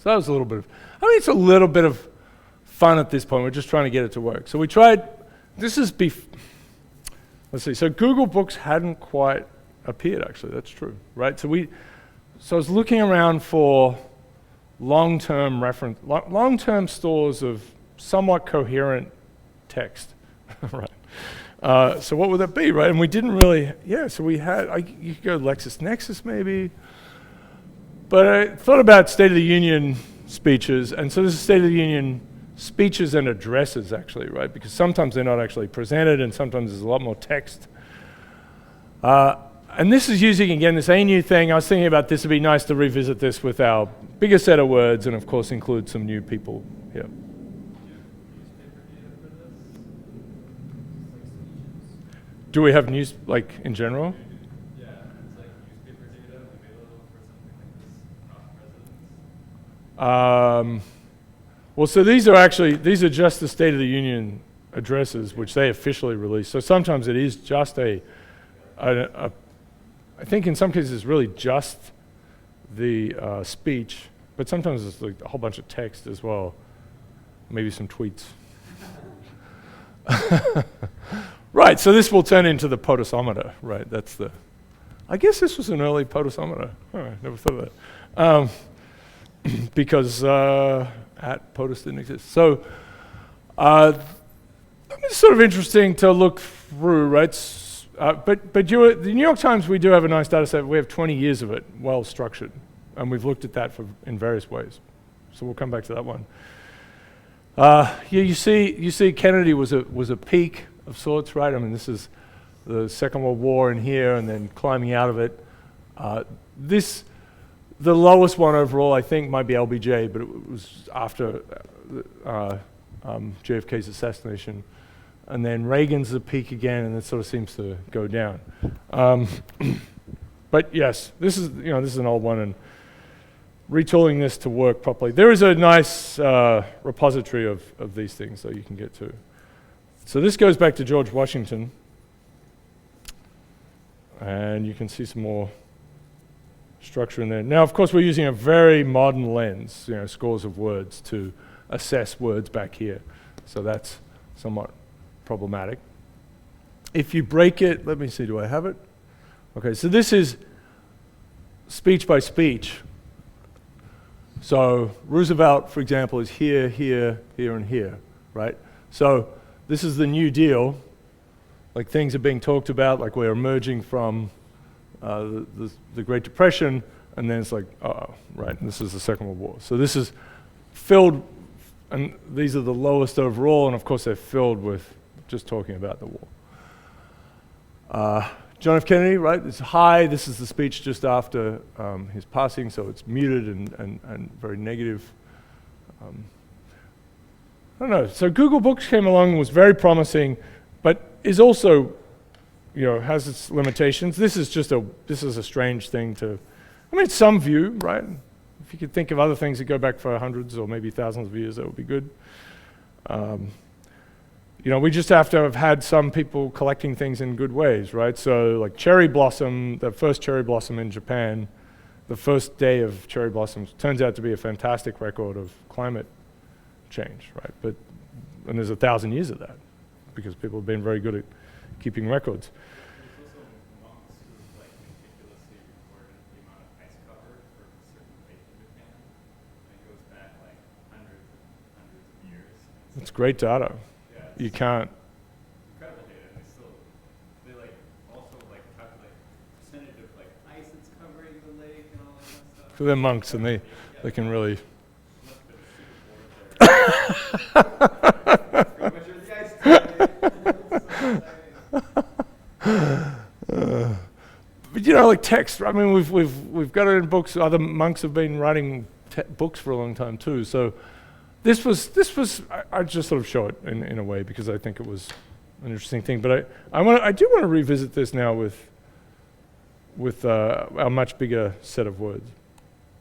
So that was a little bit of, I mean, it's a little bit of fun at this point. We're just trying to get it to work. So we tried, this is let's see, so Google Books hadn't quite appeared actually, that's true, right? So I was looking around for long-term stores of somewhat coherent text, right? So what would that be, right? And we didn't really, so we had, you could go LexisNexis maybe, but I thought about State of the Union speeches, and so this is State of the Union speeches and addresses actually, right? Because sometimes they're not actually presented and sometimes there's a lot more text. And this is using, again, this ANU thing. I was thinking about this, it'd be nice to revisit this with our bigger set of words and of course include some new people here. Do we have news, like in general? Yeah, it's like newspaper data available for something like this across presidents. Well, so these are just the State of the Union addresses, which they officially release. So sometimes it is just I think in some cases it's really just the speech, but sometimes it's like a whole bunch of text as well, maybe some tweets. Right, so this will turn into the POTUSometer, right? I guess this was an early POTUSometer. Oh, I never thought of that. Because at POTUS didn't exist. So it's sort of interesting to look through, right? But the New York Times, we do have a nice data set. We have 20 years of it, well structured. And we've looked at that in various ways. So we'll come back to that one. You see Kennedy was a peak of sorts, right? I mean, this is the Second World War in here and then climbing out of it. The lowest one overall, I think, might be LBJ, but it was after JFK's assassination. And then Reagan's the peak again, and it sort of seems to go down. But yes, this is an old one, and retooling this to work properly. There is a nice repository of these things that you can get to. So this goes back to George Washington, and you can see some more structure in there. Now, of course, we're using a very modern lens, scores of words to assess words back here. So that's somewhat problematic. If you break it, let me see, do I have it? Okay, so this is speech by speech. So Roosevelt, for example, is here, here, here, and here, right? So this is the New Deal. Like things are being talked about, like we're emerging from the Great Depression, and then it's like, right, and this is the Second World War. So this is filled, and these are the lowest overall, and of course they're filled with just talking about the war. John F. Kennedy, right, it's high. This is the speech just after his passing, so it's muted and very negative. I don't know. So Google Books came along and was very promising, but is also, has its limitations. This is a strange thing to, it's some view, right? If you could think of other things that go back for hundreds or maybe thousands of years, that would be good. We just have to have had some people collecting things in good ways, right? So like cherry blossom, the first cherry blossom in Japan, the first day of cherry blossoms turns out to be a fantastic record of climate change, right? And there's 1,000 years of that because people have been very good at keeping records. There's also monks who meticulously recorded the amount of ice cover for a certain lake in Japan. And it goes back hundreds of years. It's great data. You can't. Incredible data. And they also calculate percentage of ice that's covering the lake and all that kind of stuff. So they're monks and they can really. But text. I mean, we've got it in books. Other monks have been writing books for a long time too. So this was. I just sort of show it in a way because I think it was an interesting thing. But I do want to revisit this now with a much bigger set of words.